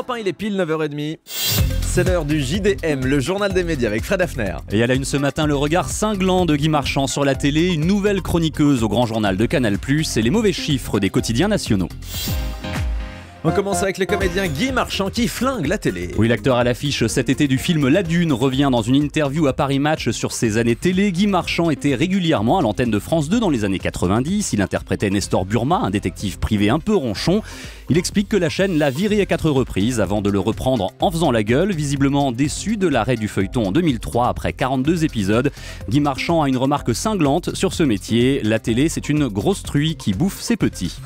Europe 1, il est pile 9h30. C'est l'heure du JDM, le journal des médias avec Fred Hafner. Et à la une ce matin, le regard cinglant de Guy Marchand sur la télé, une nouvelle chroniqueuse au grand journal de Canal+, et les mauvais chiffres des quotidiens nationaux. On commence avec le comédien Guy Marchand qui flingue la télé. Oui, l'acteur à l'affiche cet été du film La Dune revient dans une interview à Paris Match sur ses années télé. Guy Marchand était régulièrement à l'antenne de France 2 dans les années 90. Il interprétait Nestor Burma, un détective privé un peu ronchon. Il explique que la chaîne l'a viré à 4 reprises avant de le reprendre en faisant la gueule. Visiblement déçu de l'arrêt du feuilleton en 2003 après 42 épisodes. Guy Marchand a une remarque cinglante sur ce métier. La télé, c'est une grosse truie qui bouffe ses petits.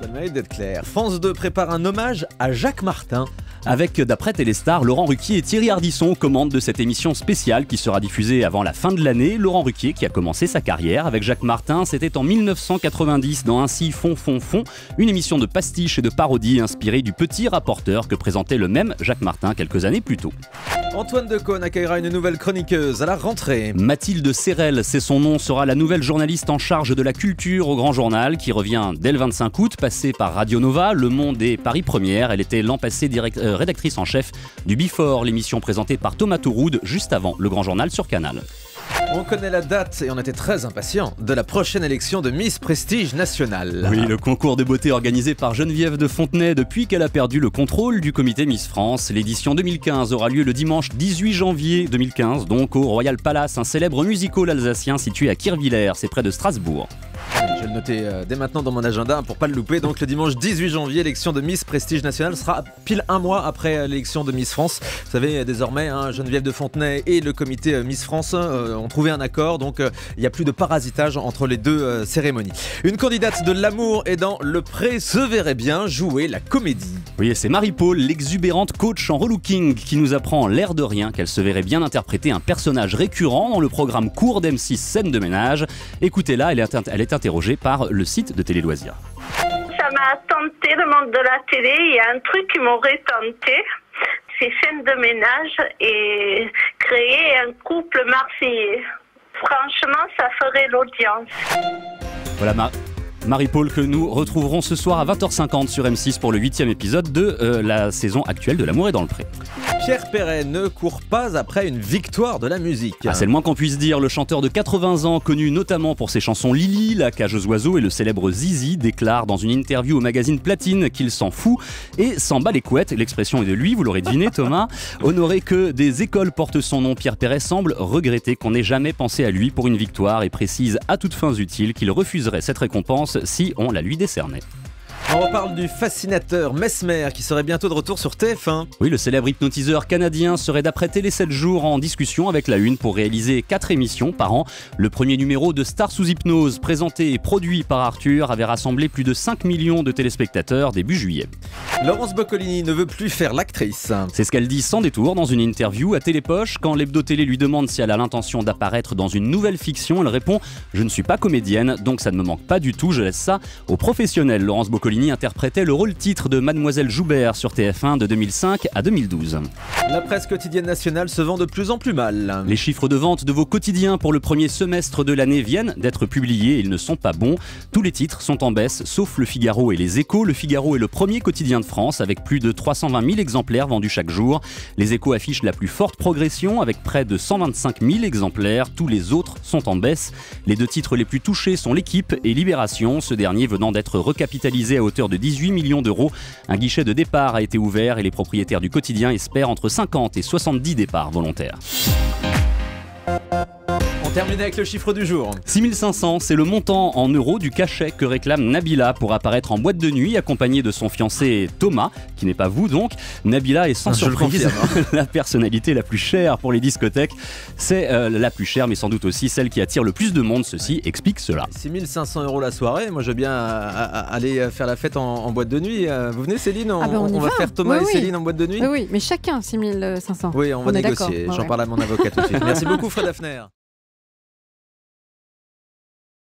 Ça mérite d'être clair. France 2 prépare un hommage à Jacques Martin. Avec, d'après Téléstar, Laurent Ruquier et Thierry Ardisson aux commandes de cette émission spéciale qui sera diffusée avant la fin de l'année. Laurent Ruquier, qui a commencé sa carrière avec Jacques Martin, c'était en 1990 dans Ainsi Fond, une émission de pastiche et de parodie inspirée du Petit Rapporteur que présentait le même Jacques Martin quelques années plus tôt. Antoine Decaune accueillera une nouvelle chroniqueuse à la rentrée. Mathilde Serrel, c'est son nom, sera la nouvelle journaliste en charge de la culture au Grand Journal qui revient dès le 25 août, passée par Radio Nova, Le Monde et Paris Première. Elle était l'an passé rédactrice en chef du Before, l'émission présentée par Thomas Touroud juste avant le Grand Journal sur Canal. On connaît la date et on était très impatients de la prochaine élection de Miss Prestige National. Oui, le concours de beauté organisé par Geneviève de Fontenay depuis qu'elle a perdu le contrôle du comité Miss France. L'édition 2015 aura lieu le dimanche 18 janvier 2015, donc au Royal Palace, un célèbre musical alsacien situé à Kirchwiller, c'est près de Strasbourg. Je vais le noter dès maintenant dans mon agenda pour pas le louper. Donc le dimanche 18 janvier, l'élection de Miss Prestige National sera pile un mois après l'élection de Miss France. Vous savez, désormais, Geneviève de Fontenay et le comité Miss France ont trouvé un accord. Donc il n'y a plus de parasitage entre les deux cérémonies. Une candidate de l'amour est dans Le Pré se verrait bien jouer la comédie. Oui, c'est Marie-Paul, l'exubérante coach en relooking, qui nous apprend l'air de rien qu'elle se verrait bien interpréter un personnage récurrent dans le programme court d'M6 Scène de ménage. Écoutez-la, elle est interrogée par le site de Télé Loisirs. Ça m'a tenté le monde de la télé. Il y a un truc qui m'aurait tenté, c'est Scène de ménage et créer un couple marseillais. Franchement, ça ferait l'audience. Voilà Marie-Paul que nous retrouverons ce soir à 20h50 sur M6 pour le 8e épisode de la saison actuelle de L'amour est dans le pré. Pierre Perret ne court pas après une victoire de la musique. C'est le moins qu'on puisse dire. Le chanteur de 80 ans, connu notamment pour ses chansons Lily, La cage aux oiseaux et le célèbre Zizi, déclare dans une interview au magazine Platine qu'il s'en fout et s'en bat les couettes. L'expression est de lui, vous l'aurez deviné Thomas. Honoré que des écoles portent son nom, Pierre Perret semble regretter qu'on n'ait jamais pensé à lui pour une victoire et précise à toutes fins utiles qu'il refuserait cette récompense si on la lui décernait. On reparle du fascinateur Mesmer qui serait bientôt de retour sur TF1. Oui, le célèbre hypnotiseur canadien serait d'après Télé 7 jours en discussion avec la Une pour réaliser 4 émissions par an. Le premier numéro de Star sous hypnose, présenté et produit par Arthur, avait rassemblé plus de 5 millions de téléspectateurs début juillet. Laurence Boccolini ne veut plus faire l'actrice. C'est ce qu'elle dit sans détour dans une interview à Télépoche. Quand l'Hebdo Télé lui demande si elle a l'intention d'apparaître dans une nouvelle fiction, elle répond « Je ne suis pas comédienne, donc ça ne me manque pas du tout, je laisse ça aux professionnels ». Laurence Boccolini interprétait le rôle-titre de Mademoiselle Joubert sur TF1 de 2005 à 2012. La presse quotidienne nationale se vend de plus en plus mal. Les chiffres de vente de vos quotidiens pour le premier semestre de l'année viennent d'être publiés et ils ne sont pas bons. Tous les titres sont en baisse, sauf Le Figaro et Les Échos. Le Figaro est le premier quotidien de France avec plus de 320 000 exemplaires vendus chaque jour. Les Échos affichent la plus forte progression avec près de 125 000 exemplaires. Tous les autres sont en baisse. Les deux titres les plus touchés sont L'Équipe et Libération, ce dernier venant d'être recapitalisé à hauteur de 18 millions d'euros. Un guichet de départ a été ouvert et les propriétaires du quotidien espèrent entre 50 et 70 départs volontaires. On termine avec le chiffre du jour. 6 500, c'est le montant en euros du cachet que réclame Nabila pour apparaître en boîte de nuit accompagnée de son fiancé Thomas, qui n'est pas vous donc. Nabila est sans surprise la personnalité la plus chère pour les discothèques. C'est la plus chère mais sans doute aussi celle qui attire le plus de monde, ceci explique cela. 6 500 € la soirée, moi je veux bien aller faire la fête en boîte de nuit. Vous venez Céline, on va faire Thomas et Céline en boîte de nuit. Oui, mais chacun 6 500. Oui, on va négocier, j'en parle à mon avocat tout de suite. Merci beaucoup Fred Hafner.